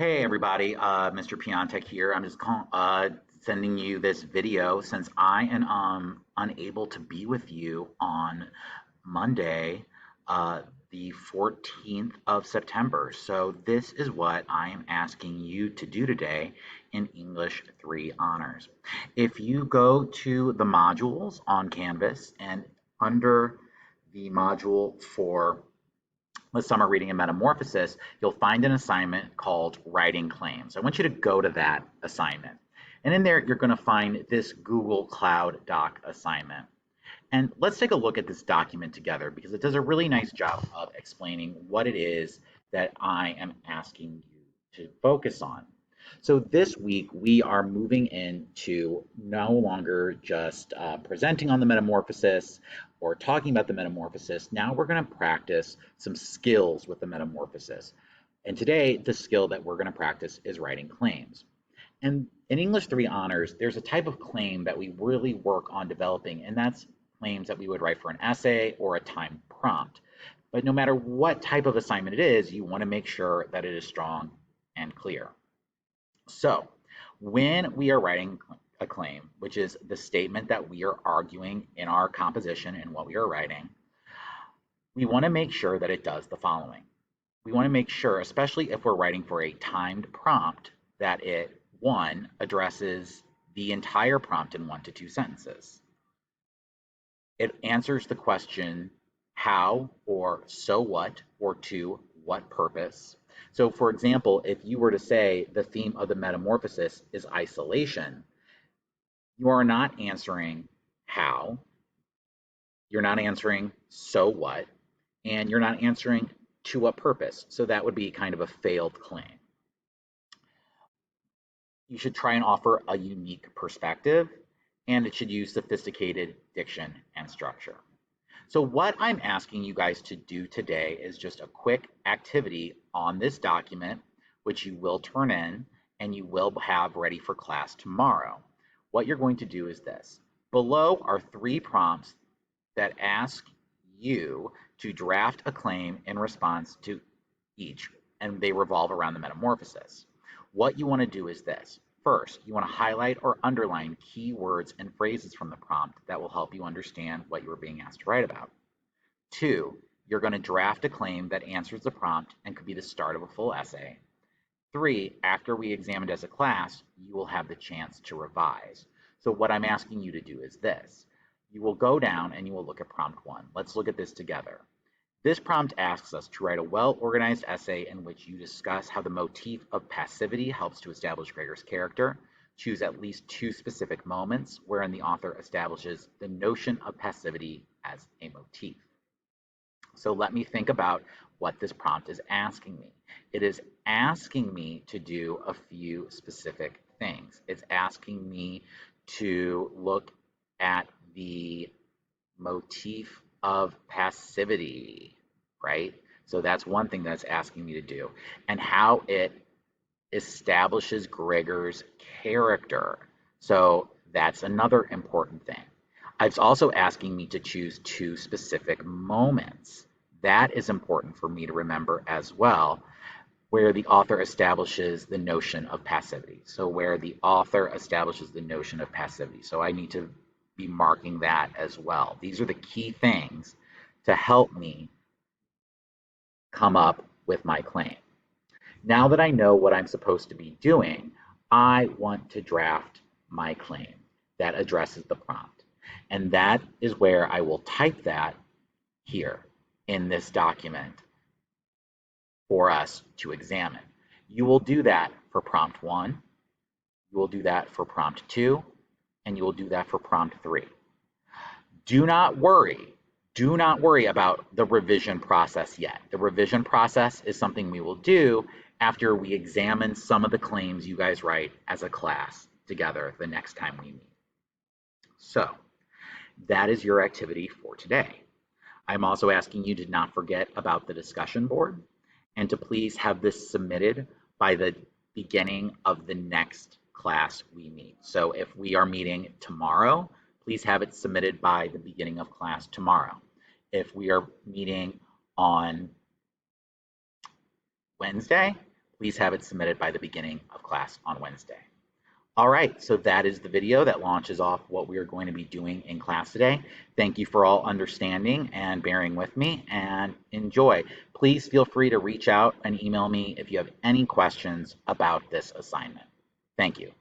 Hey everybody, Mr. Piontek here. I'm just sending you this video since I am unable to be with you on Monday, the 14th of September. So this is what I am asking you to do today in English 3 Honors. If you go to the modules on Canvas and under the module for with summer reading and metamorphosis, you'll find an assignment called writing claims. I want you to go to that assignment. And in there, you're going to find this Google Cloud Doc assignment. And let's take a look at this document together because it does a really nice job of explaining what it is that I am asking you to focus on. So this week we are moving into no longer just presenting on the metamorphosis or talking about the metamorphosis. Now we're going to practice some skills with the metamorphosis. And today the skill that we're going to practice is writing claims. And in English 3 Honors, there's a type of claim that we really work on developing, and that's claims that we would write for an essay or a timed prompt. But no matter what type of assignment it is, you want to make sure that it is strong and clear. So when we are writing a claim, which is the statement that we are arguing in our composition and what we are writing, we want to make sure that it does the following. We want to make sure, especially if we're writing for a timed prompt, that it, one, addresses the entire prompt in 1 to 2 sentences. It answers the question how or so what or to what purpose. So for example, if you were to say the theme of the metamorphosis is isolation, you are not answering how, you're not answering so what, and you're not answering to what purpose. So that would be kind of a failed claim. You should try and offer a unique perspective, and it should use sophisticated diction and structure. So what I'm asking you guys to do today is just a quick activity on this document, which you will turn in and you will have ready for class tomorrow. What you're going to do is this. Below are 3 prompts that ask you to draft a claim in response to each, and they revolve around the metamorphosis. What you want to do is this. First, you want to highlight or underline key words and phrases from the prompt that will help you understand what you are being asked to write about. 2, you're going to draft a claim that answers the prompt and could be the start of a full essay. 3, after we examined as a class, you will have the chance to revise. So what I'm asking you to do is this. You will go down and you will look at prompt 1. Let's look at this together. This prompt asks us to write a well-organized essay in which you discuss how the motif of passivity helps to establish Gregor's character. Choose at least 2 specific moments wherein the author establishes the notion of passivity as a motif. So let me think about what this prompt is asking me. It is asking me to do a few specific things. It's asking me to look at the motif of passivity, right? So that's one thing that's asking me to do, and how it establishes Gregor's character. So that's another important thing. It's also asking me to choose 2 specific moments. That is important for me to remember as well, where the author establishes the notion of passivity. So where the author establishes the notion of passivity. So I need to be marking that as well. These are the key things to help me come up with my claim. Now that I know what I'm supposed to be doing, I want to draft my claim that addresses the prompt. And that is where I will type that here in this document for us to examine. You will do that for prompt 1, you will do that for prompt 2, and you will do that for prompt 3. Do not worry about the revision process yet. The revision process is something we will do after we examine some of the claims you guys write as a class together the next time we meet. So that is your activity for today. I'm also asking you to not forget about the discussion board and to please have this submitted by the beginning of the next class we meet. So if we are meeting tomorrow, please have it submitted by the beginning of class tomorrow. If we are meeting on Wednesday, please have it submitted by the beginning of class on Wednesday. All right, so that is the video that launches off what we are going to be doing in class today. Thank you for all understanding and bearing with me, and enjoy. Please feel free to reach out and email me if you have any questions about this assignment. Thank you.